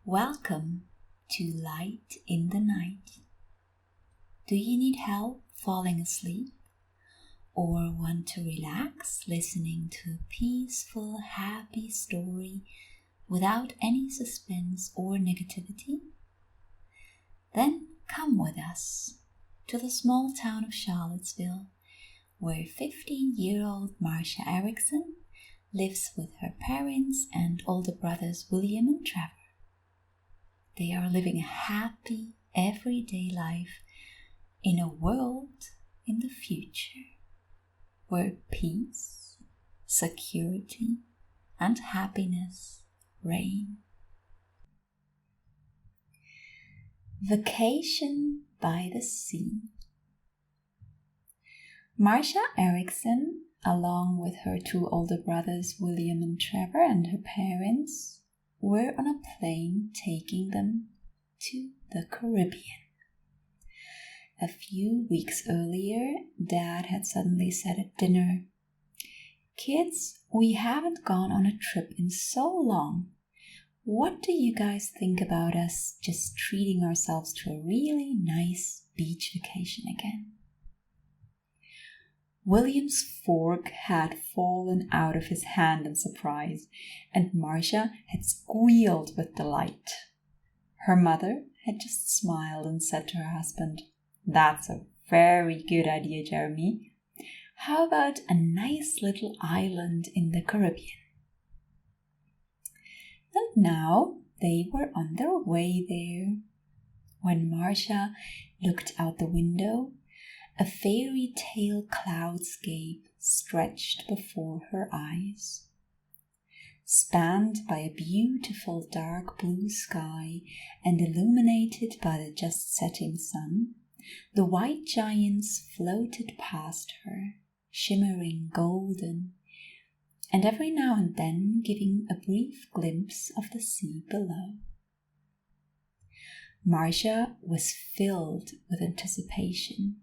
Welcome to Light in the Night. Do you need help falling asleep or want to relax listening to a peaceful, happy story without any suspense or negativity? Then come with us to the small town of Charlottesville, where 15-year-old Marcia Ericsson lives with her parents and older brothers William and Trevor. They are living a happy, everyday life in a world in the future where peace, security, and happiness reign. Vacation by the Sea. Marcia Ericsson, along with her two older brothers William and Trevor and her parents, were on a plane taking them to the Caribbean. A few weeks earlier, Dad had suddenly said at dinner, "Kids, we haven't gone on a trip in so long. What do you guys think about us just treating ourselves to a really nice beach vacation again?" William's fork had fallen out of his hand in surprise, and Marcia had squealed with delight. Her mother had just smiled and said to her husband, "That's a very good idea, Jeremy. How about a nice little island in the Caribbean?" And now they were on their way there. When Marcia looked out the window, a fairy tale cloudscape stretched before her eyes. Spanned by a beautiful dark blue sky and illuminated by the just setting sun, the white giants floated past her, shimmering golden, and every now and then giving a brief glimpse of the sea below. Marcia was filled with anticipation.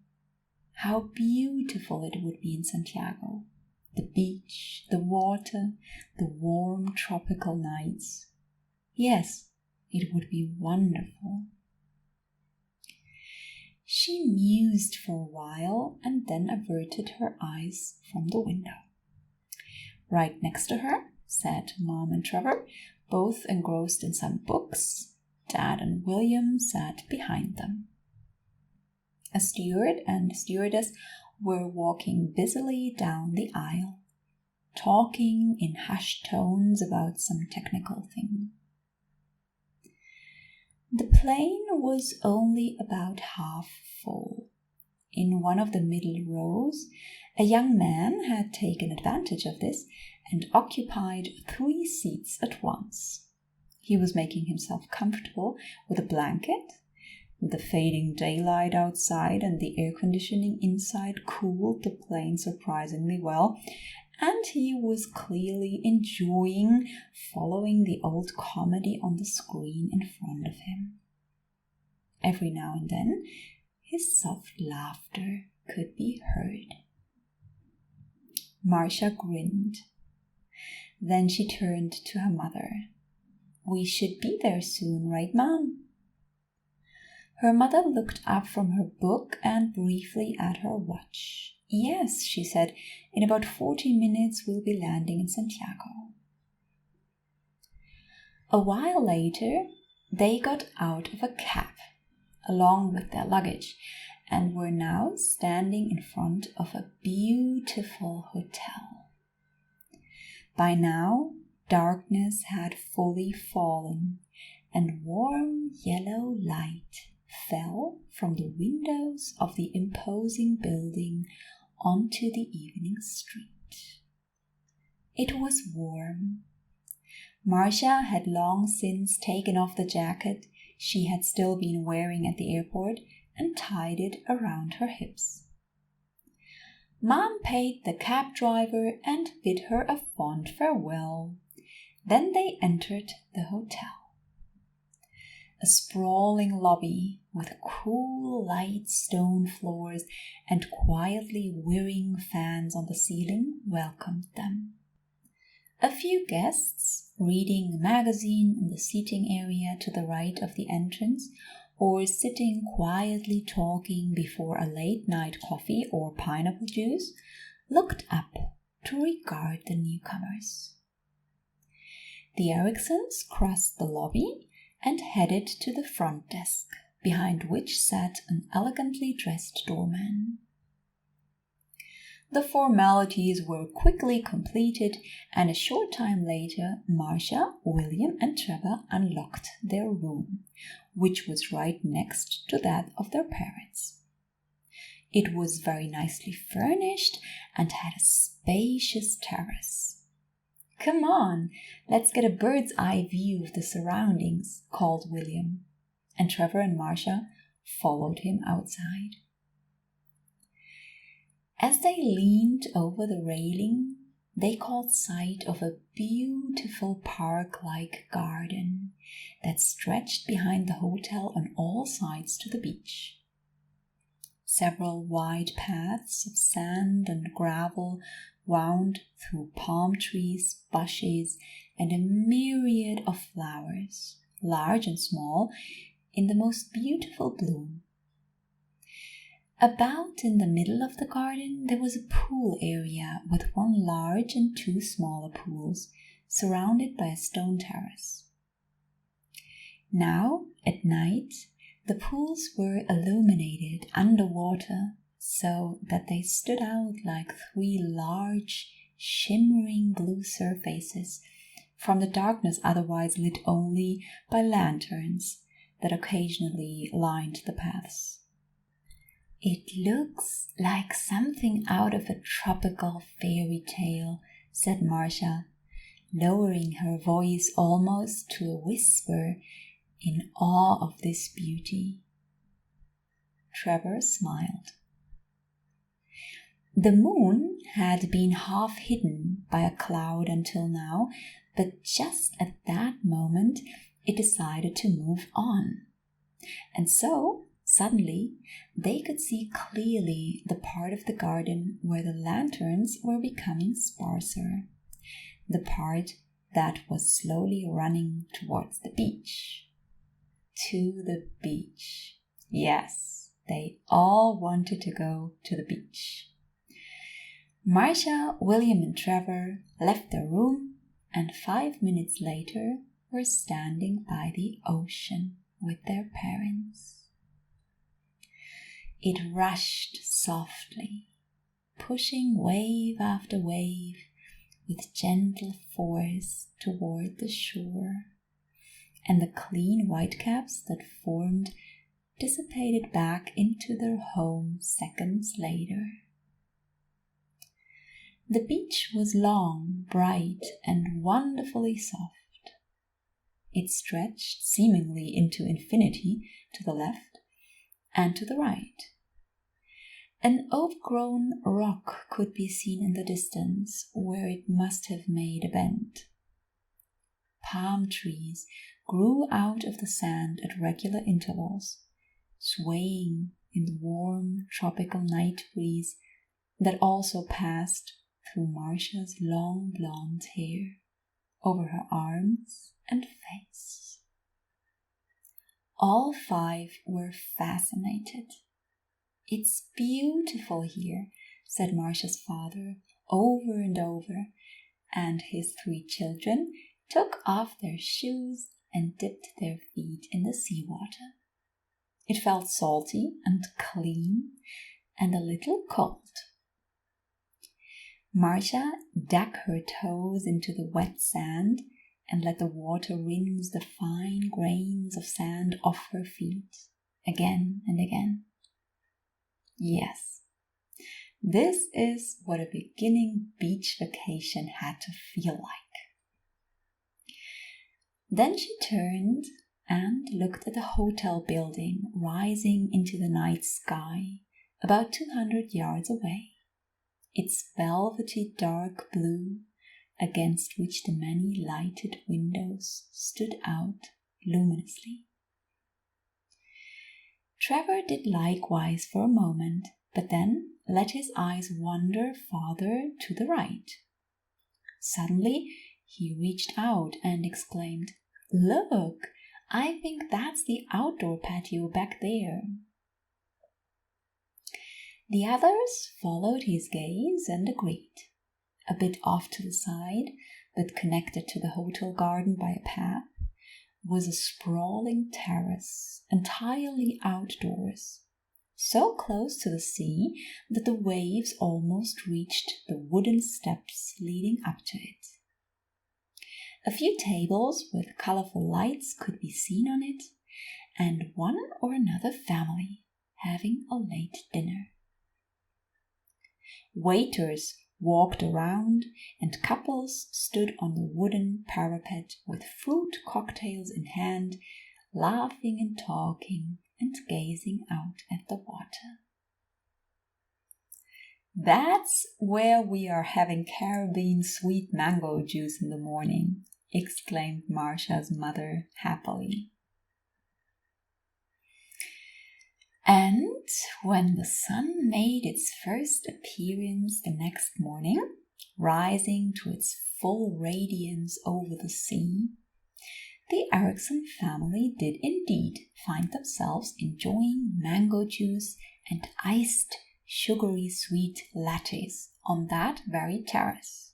How beautiful it would be in Santiago. The beach, the water, the warm tropical nights. Yes, it would be wonderful. She mused for a while and then averted her eyes from the window. Right next to her sat Mom and Trevor, both engrossed in some books. Dad and William sat behind them. A steward and a stewardess were walking busily down the aisle, talking in hushed tones about some technical thing. The plane was only about half full. In one of the middle rows, a young man had taken advantage of this and occupied 3 seats at once. He was making himself comfortable with a blanket. The fading daylight outside and the air conditioning inside cooled the plane surprisingly well, and he was clearly enjoying following the old comedy on the screen in front of him. Every now and then, his soft laughter could be heard. Marcia grinned. Then she turned to her mother. "We should be there soon, right, Mom?" Her mother looked up from her book and briefly at her watch. "Yes," she said, "in about 40 minutes we'll be landing in Santiago." A while later, they got out of a cab, along with their luggage, and were now standing in front of a beautiful hotel. By now, darkness had fully fallen, and warm yellow light fell from the windows of the imposing building onto the evening street. It was warm. Marcia had long since taken off the jacket she had still been wearing at the airport and tied it around her hips. Mom paid the cab driver and bid her a fond farewell. Then they entered the hotel. A sprawling lobby with cool light stone floors and quietly whirring fans on the ceiling welcomed them. A few guests, reading a magazine in the seating area to the right of the entrance, or sitting quietly talking before a late-night coffee or pineapple juice, looked up to regard the newcomers. The Ericssons crossed the lobby and headed to the front desk, behind which sat an elegantly dressed doorman. The formalities were quickly completed, and a short time later, Marcia, William, and Trevor unlocked their room, which was right next to that of their parents. It was very nicely furnished and had a spacious terrace. "Come on, let's get a bird's eye view of the surroundings," called William, and Trevor and Marcia followed him outside. As they leaned over the railing, they caught sight of a beautiful park-like garden that stretched behind the hotel on all sides to the beach. Several wide paths of sand and gravel wound through palm trees, bushes, and a myriad of flowers, large and small, in the most beautiful bloom. About in the middle of the garden there was a pool area with one large and two smaller pools, surrounded by a stone terrace. Now, at night, the pools were illuminated underwater so that they stood out like three large, shimmering blue surfaces from the darkness otherwise lit only by lanterns that occasionally lined the paths. "It looks like something out of a tropical fairy tale," said Marcia, lowering her voice almost to a whisper in awe of this beauty. Trevor smiled. The moon had been half hidden by a cloud until now, but just at that moment it decided to move on. And so, suddenly, they could see clearly the part of the garden where the lanterns were becoming sparser, the part that was slowly running towards the beach. To the beach. Yes, they all wanted to go to the beach. Marcia, William, and Trevor left their room, and 5 minutes later were standing by the ocean with their parents. It rushed softly, pushing wave after wave with gentle force toward the shore, and the clean whitecaps that formed dissipated back into their home seconds later. The beach was long, bright, and wonderfully soft. It stretched seemingly into infinity to the left and to the right. An overgrown rock could be seen in the distance where it must have made a bend. Palm trees grew out of the sand at regular intervals, swaying in the warm tropical night breeze that also passed through Marcia's long blonde hair, over her arms and face. All 5 were fascinated. "It's beautiful here," said Marcia's father over and over, and his 3 children took off their shoes and dipped their feet in the seawater. It felt salty and clean and a little cold. Marcia dug her toes into the wet sand and let the water rinse the fine grains of sand off her feet again and again. Yes, this is what a beginning beach vacation had to feel like. Then she turned and looked at the hotel building rising into the night sky about 200 yards away, its velvety dark blue against which the many lighted windows stood out luminously. Trevor did likewise for a moment, but then let his eyes wander farther to the right. Suddenly He reached out and exclaimed, "Look, I think that's the outdoor patio back there." The others followed his gaze and agreed. A bit off to the side, but connected to the hotel garden by a path, was a sprawling terrace, entirely outdoors, so close to the sea that the waves almost reached the wooden steps leading up to it. A few tables with colorful lights could be seen on it, and one or another family having a late dinner. Waiters walked around, and couples stood on the wooden parapet with fruit cocktails in hand, laughing and talking and gazing out at the water. "That's where we are having Caribbean sweet mango juice in the morning," exclaimed Marcia's mother happily. And when the sun made its first appearance the next morning, rising to its full radiance over the sea, the Ericsson family did indeed find themselves enjoying mango juice and iced sugary sweet lattes on that very terrace.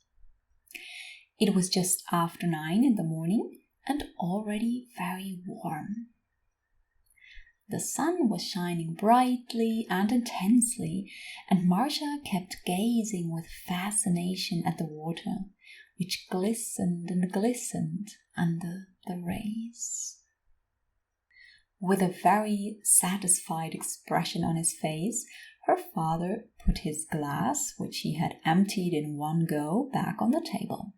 It was just after 9 in the morning and already very warm. The sun was shining brightly and intensely, and Marcia kept gazing with fascination at the water, which glistened and glistened under the rays. With a very satisfied expression on his face, her father put his glass, which he had emptied in one go, back on the table.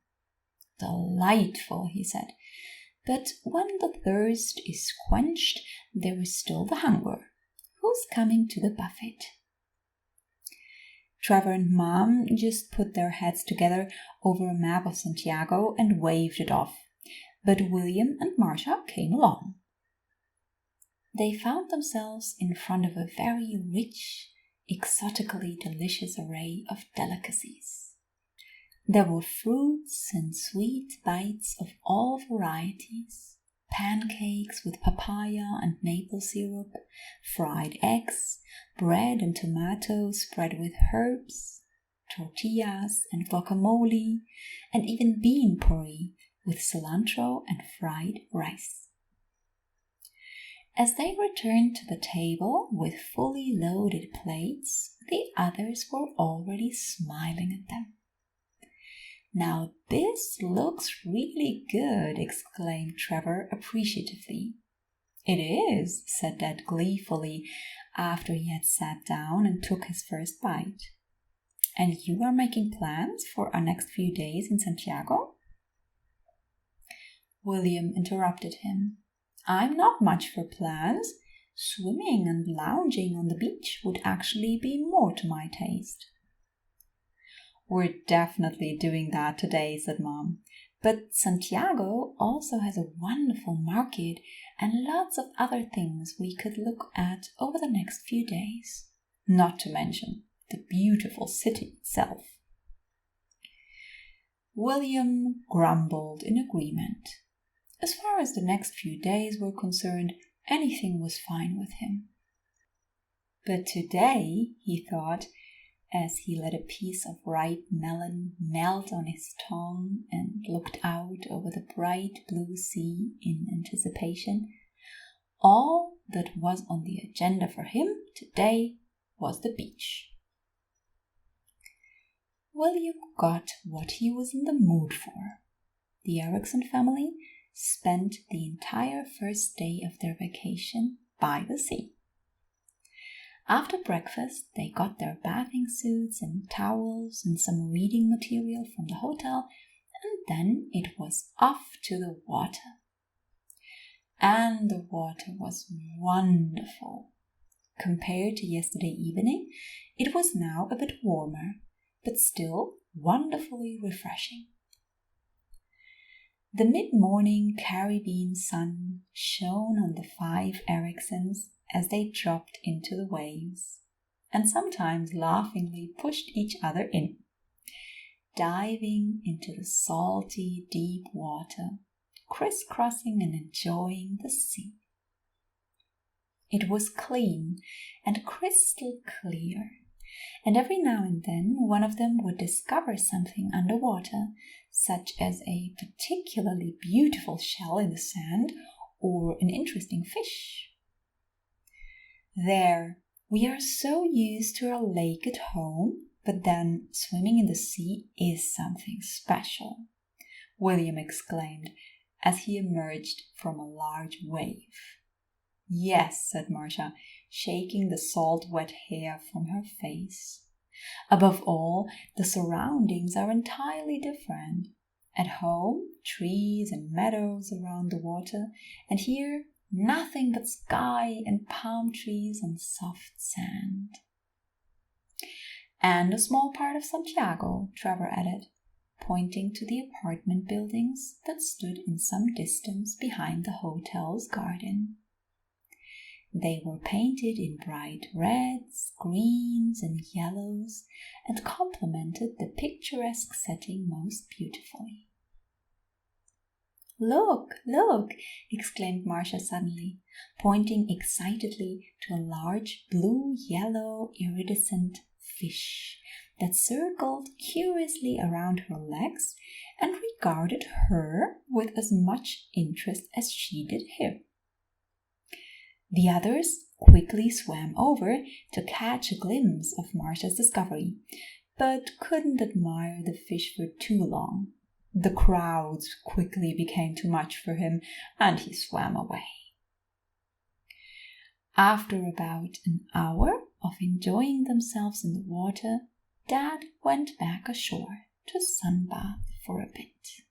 "Delightful," he said. "But when the thirst is quenched, there is still the hunger. Who's coming to the buffet?" Trevor and Mom just put their heads together over a map of Santiago and waved it off, but William and Marcia came along. They found themselves in front of a very rich, exotically delicious array of delicacies. There were fruits and sweet bites of all varieties, pancakes with papaya and maple syrup, fried eggs, bread and tomatoes spread with herbs, tortillas and guacamole, and even bean puree with cilantro and fried rice. As they returned to the table with fully loaded plates, the others were already smiling at them. "Now this looks really good," exclaimed Trevor appreciatively. "It is," said Dad gleefully after he had sat down and took his first bite. "And you are making plans for our next few days in Santiago?" William interrupted him. "I'm not much for plans. Swimming and lounging on the beach would actually be more to my taste." "We're definitely doing that today," said Mom. "But Santiago also has a wonderful market and lots of other things we could look at over the next few days. Not to mention the beautiful city itself." William grumbled in agreement. As far as the next few days were concerned, anything was fine with him. But today, he thought, as he let a piece of ripe melon melt on his tongue and looked out over the bright blue sea in anticipation, all that was on the agenda for him today was the beach. William got what he was in the mood for. The Ericsson family spent the entire first day of their vacation by the sea. After breakfast, they got their bathing suits and towels and some reading material from the hotel, and then it was off to the water. And the water was wonderful. Compared to yesterday evening, it was now a bit warmer, but still wonderfully refreshing. The mid-morning Caribbean sun shone on the 5 Ericssons as they dropped into the waves, and sometimes laughingly pushed each other in. diving into the salty, deep water, crisscrossing and enjoying the sea. It was clean and crystal clear, and every now and then one of them would discover something underwater, such as a particularly beautiful shell in the sand or an interesting fish. There, we are so used to our lake at home, but then swimming in the sea is something special, William exclaimed as he emerged from a large wave. Yes, said Marcia, shaking the salt-wet hair from her face. Above all, the surroundings are entirely different. At home, trees and meadows around the water, and here, nothing but sky and palm trees and soft sand. And a small part of Santiago, Trevor added, pointing to the apartment buildings that stood in some distance behind the hotel's garden. They were painted in bright reds, greens, and yellows, and complemented the picturesque setting most beautifully. Look, look, exclaimed Marcia suddenly, pointing excitedly to a large blue-yellow iridescent fish that circled curiously around her legs and regarded her with as much interest as she did him. The others quickly swam over to catch a glimpse of Marcia's discovery, but couldn't admire the fish for too long. The crowds quickly became too much for him, and he swam away. After about an hour of enjoying themselves in the water, Dad went back ashore to sunbathe for a bit.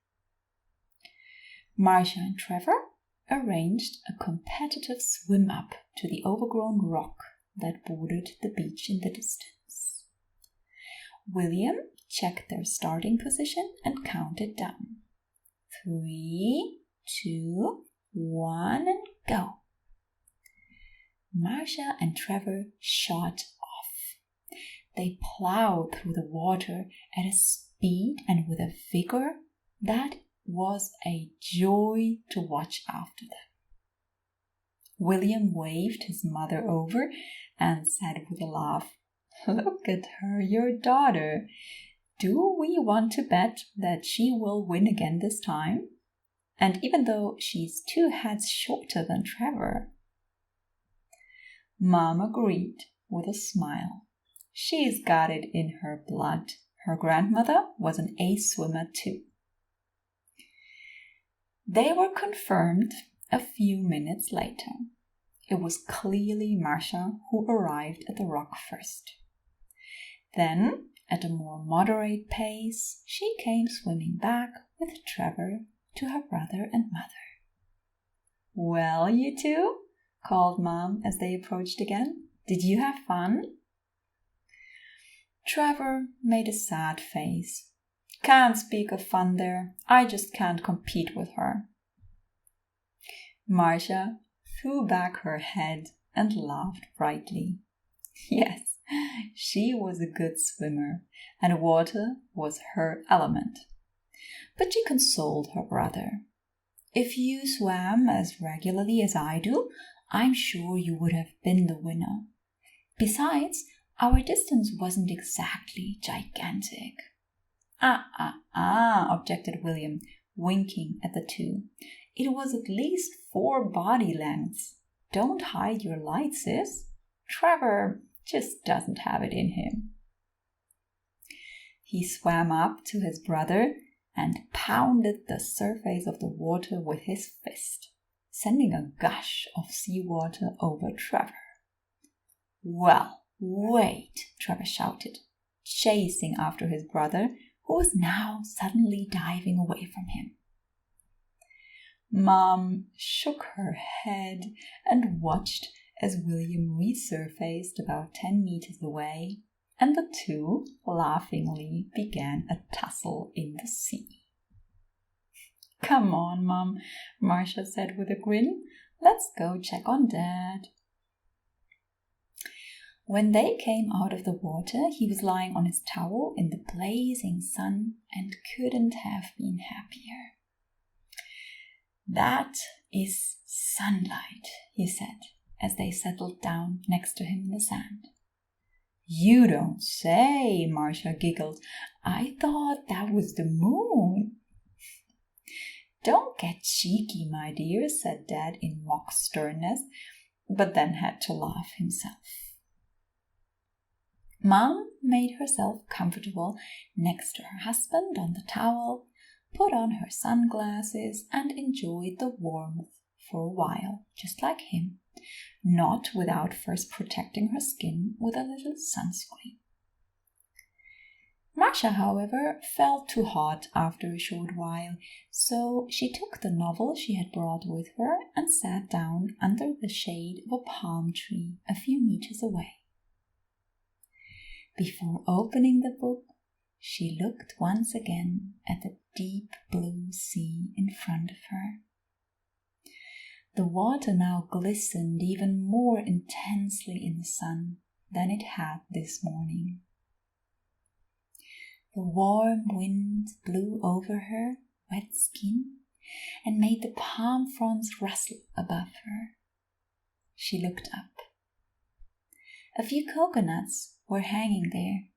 Marcia and Trevor arranged a competitive swim-up to the overgrown rock that bordered the beach in the distance. William checked their starting position and counted down. 3, 2, 1, and go. Marcia and Trevor shot off. They plowed through the water at a speed and with a vigor that was a joy to watch after them. William waved his mother over and said with a laugh, "Look at her, your daughter. Do we want to bet that she will win again this time? And even though she's 2 heads shorter than Trevor." Mom agreed with a smile. She's got it in her blood. Her grandmother was an ace swimmer too. They were confirmed a few minutes later. It was clearly Marcia who arrived at the rock first. Then, at a more moderate pace, she came swimming back with Trevor to her brother and mother. "Well, you two," called Mom as they approached again, "did you have fun?" Trevor made a sad face. "Can't speak of fun there. I just can't compete with her." Marcia threw back her head and laughed brightly. Yes, she was a good swimmer, and water was her element. But she consoled her brother. "If you swam as regularly as I do, I'm sure you would have been the winner. Besides, our distance wasn't exactly gigantic." Objected William, winking at the two. "It was at least 4 body lengths. Don't hide your light, sis. Trevor just doesn't have it in him." He swam up to his brother and pounded the surface of the water with his fist, sending a gush of seawater over Trevor. "Well, wait," Trevor shouted, chasing after his brother, who was now suddenly diving away from him. Mom shook her head and watched as William resurfaced about 10 meters away, and the two laughingly began a tussle in the sea. "Come on, Mom," Marcia said with a grin. "Let's go check on Dad." When they came out of the water, he was lying on his towel in the blazing sun and couldn't have been happier. "That is sunlight," he said, as they settled down next to him in the sand. "You don't say," Marcia giggled. "I thought that was the moon." "Don't get cheeky, my dear," said Dad in mock sternness, but then had to laugh himself. Mom made herself comfortable next to her husband on the towel, put on her sunglasses, and enjoyed the warmth for a while, just like him, not without first protecting her skin with a little sunscreen. Marcia, however, felt too hot after a short while, so she took the novel she had brought with her and sat down under the shade of a palm tree a few meters away. Before opening the book, she looked once again at the deep blue sea in front of her. The water now glistened even more intensely in the sun than it had this morning. The warm wind blew over her wet skin and made the palm fronds rustle above her. She looked up. A few coconuts were hanging there,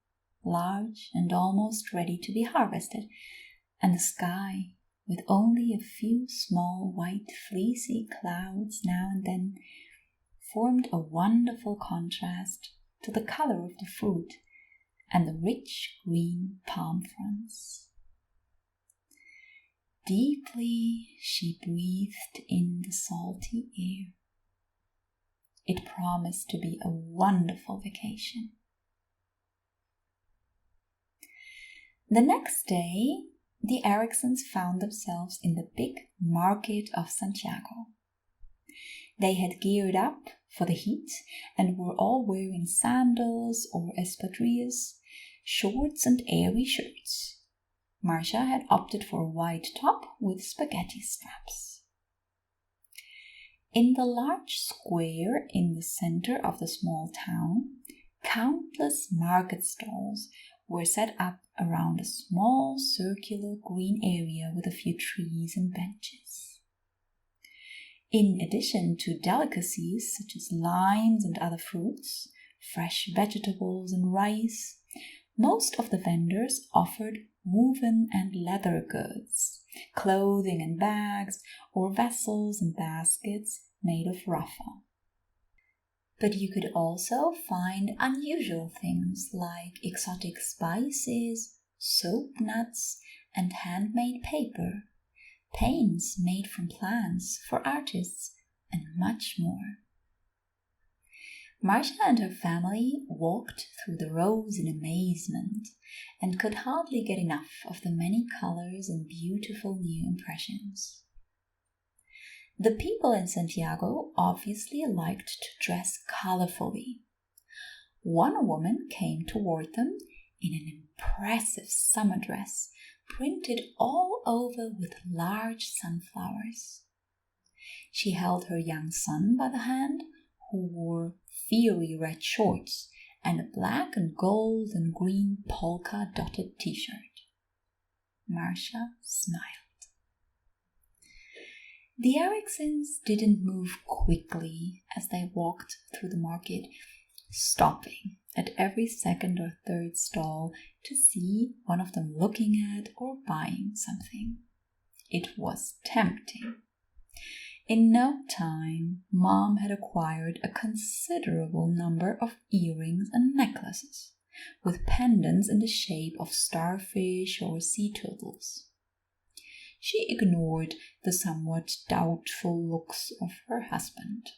large and almost ready to be harvested, and the sky, with only a few small white fleecy clouds now and then, formed a wonderful contrast to the color of the fruit and the rich green palm fronds. Deeply she breathed in the salty air. It promised to be a wonderful vacation. The next day, the Ericssons found themselves in the big market of Santiago. They had geared up for the heat and were all wearing sandals or espadrilles, shorts and airy shirts. Marcia had opted for a white top with spaghetti straps. In the large square in the center of the small town, countless market stalls were set up around a small circular green area with a few trees and benches. In addition to delicacies such as limes and other fruits, fresh vegetables and rice, most of the vendors offered woven and leather goods, clothing and bags, or vessels and baskets made of raffia. But you could also find unusual things like exotic spices, soap nuts, and handmade paper, paints made from plants for artists, and much more. Marcia and her family walked through the rows in amazement and could hardly get enough of the many colors and beautiful new impressions. The people in Santiago obviously liked to dress colorfully. One woman came toward them in an impressive summer dress, printed all over with large sunflowers. She held her young son by the hand, who wore fiery red shorts and a black and gold and green polka-dotted t-shirt. Marcia smiled. The Ericssons didn't move quickly as they walked through the market, stopping at every second or third stall to see one of them looking at or buying something. It was tempting. In no time, Mom had acquired a considerable number of earrings and necklaces, with pendants in the shape of starfish or sea turtles. She ignored the somewhat doubtful looks of her husband.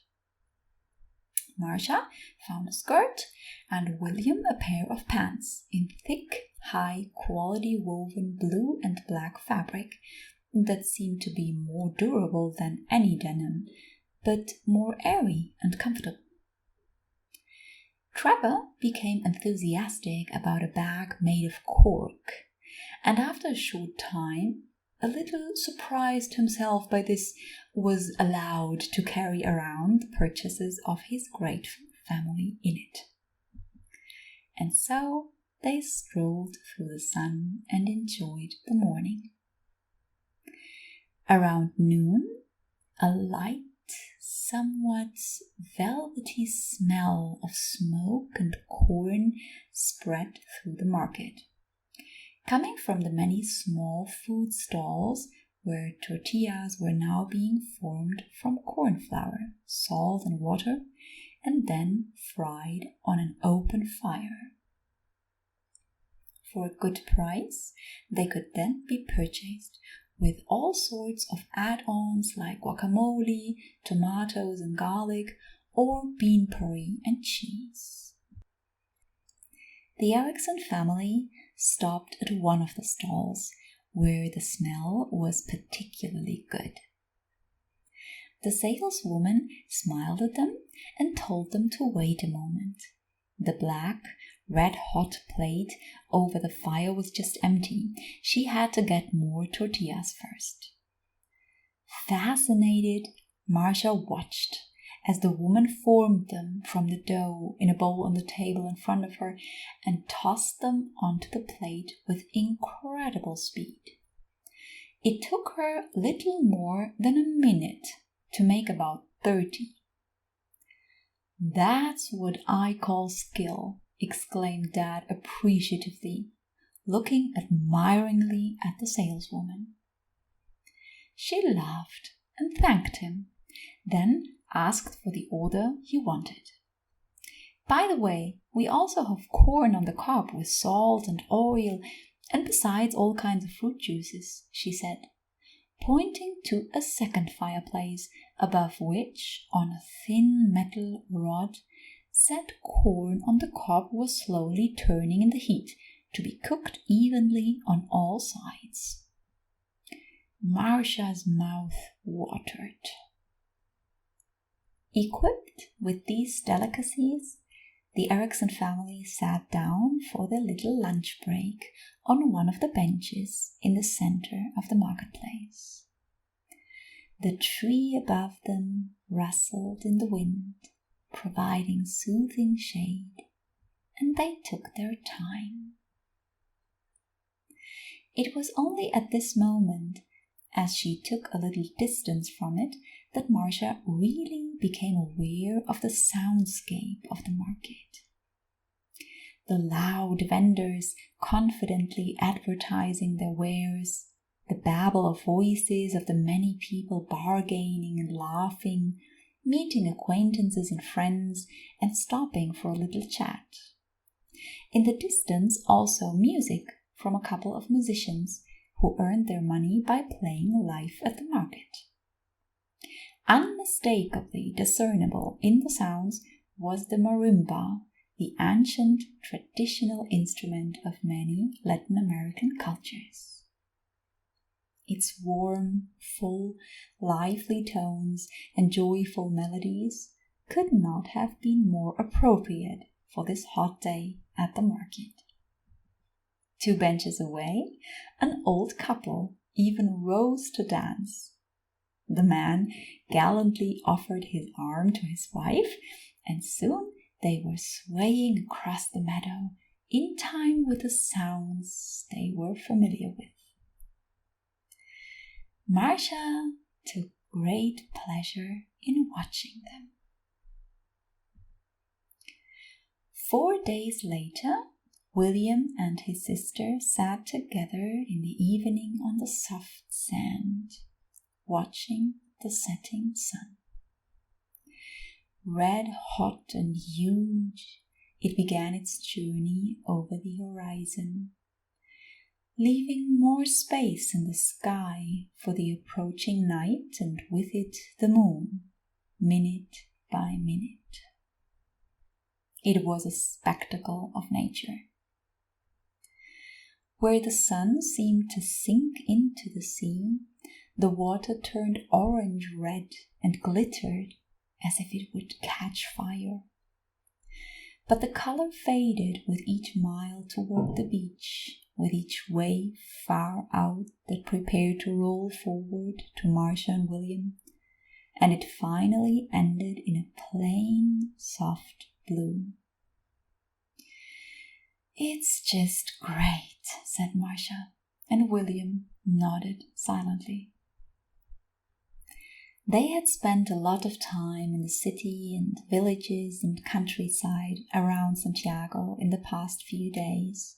Marcia found a skirt and William a pair of pants in thick, high-quality woven blue and black fabric that seemed to be more durable than any denim, but more airy and comfortable. Trevor became enthusiastic about a bag made of cork, and after a short time, a little surprised himself by this, was allowed to carry around the purchases of his grateful family in it. and so they strolled through the sun and enjoyed the morning. Around noon, a light, somewhat velvety smell of smoke and corn spread through the market, coming from the many small food stalls where tortillas were now being formed from corn flour, salt and water, and then fried on an open fire. For a good price, they could then be purchased with all sorts of add-ons like guacamole, tomatoes and garlic, or bean puree and cheese. The Ericsson family stopped at one of the stalls where the smell was particularly good. The saleswoman smiled at them and told them to wait a moment. The black, red-hot plate over the fire was just empty. She had to get more tortillas first. Fascinated, Marcia watched as the woman formed them from the dough in a bowl on the table in front of her and tossed them onto the plate with incredible speed. It took her little more than a minute to make about 30. "That's what I call skill," exclaimed Dad appreciatively, looking admiringly at the saleswoman. She laughed and thanked him, then asked for the order he wanted. "By the way, we also have corn on the cob with salt and oil, and besides all kinds of fruit juices," she said, pointing to a second fireplace, above which, on a thin metal rod, said corn on the cob was slowly turning in the heat to be cooked evenly on all sides. Marcia's mouth watered. Equipped with these delicacies, the Ericsson family sat down for their little lunch break on one of the benches in the center of the marketplace. The tree above them rustled in the wind, providing soothing shade, and they took their time. It was only at this moment, as she took a little distance from it, that Marcia really became aware of the soundscape of the market. The loud vendors confidently advertising their wares, the babble of voices of the many people bargaining and laughing, meeting acquaintances and friends, and stopping for a little chat. In the distance also music from a couple of musicians who earned their money by playing live at the market. Unmistakably discernible in the sounds was the marimba, the ancient traditional instrument of many Latin American cultures. Its warm, full, lively tones and joyful melodies could not have been more appropriate for this hot day at the market. 2 benches away, an old couple even rose to dance. The man gallantly offered his arm to his wife, and soon they were swaying across the meadow in time with the sounds they were familiar with. Marcia took great pleasure in watching them. 4 days later, William and his sister sat together in the evening on the soft sand, watching the setting sun. Red hot and huge, it began its journey over the horizon, leaving more space in the sky for the approaching night and with it the moon, minute by minute. It was a spectacle of nature. Where the sun seemed to sink into the sea, the water turned orange-red and glittered as if it would catch fire. But the color faded with each mile toward the beach, with each wave far out that prepared to roll forward to Marcia and William, and it finally ended in a plain, soft blue. It's just great, said Marcia, and William nodded silently. They had spent a lot of time in the city and villages and countryside around Santiago in the past few days.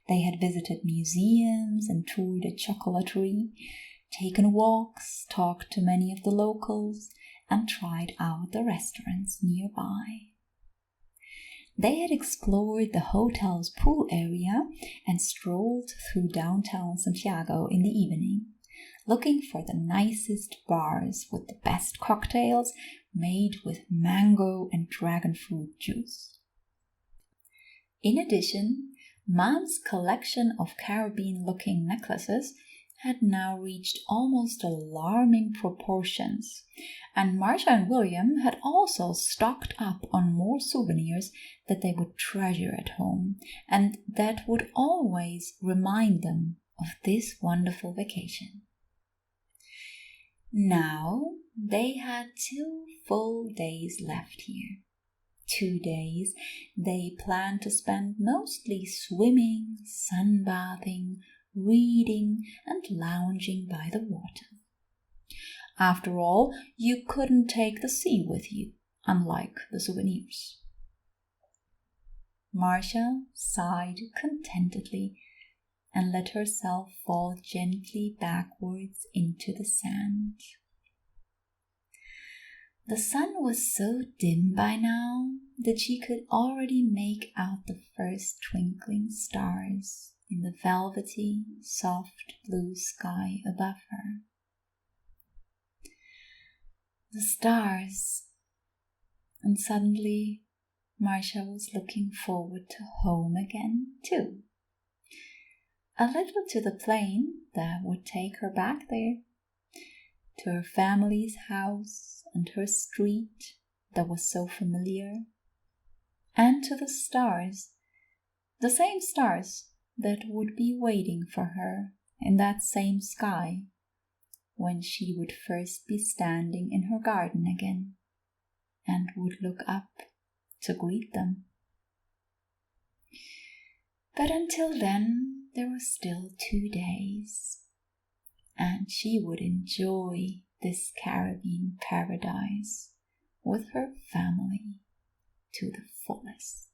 They had visited museums and toured a chocolaterie, taken walks, talked to many of the locals, and tried out the restaurants nearby. They had explored the hotel's pool area and strolled through downtown Santiago in the evening, looking for the nicest bars with the best cocktails made with mango and dragon fruit juice. In addition, Mom's collection of Caribbean-looking necklaces had now reached almost alarming proportions, and Marcia and William had also stocked up on more souvenirs that they would treasure at home and that would always remind them of this wonderful vacation. Now they had 2 full days left here. 2 days they planned to spend mostly swimming, sunbathing, reading, and lounging by the water. After all, you couldn't take the sea with you, unlike the souvenirs. Marcia sighed contentedly and let herself fall gently backwards into the sand. The sun was so dim by now that she could already make out the first twinkling stars in the velvety, soft blue sky above her. The stars, and suddenly Marcia was looking forward to home again too. A little to the plane that would take her back there, to her family's house and her street that was so familiar, and to the stars, the same stars that would be waiting for her in that same sky when she would first be standing in her garden again and would look up to greet them. But until then, there were still 2 days, and she would enjoy this Caribbean paradise with her family to the fullest.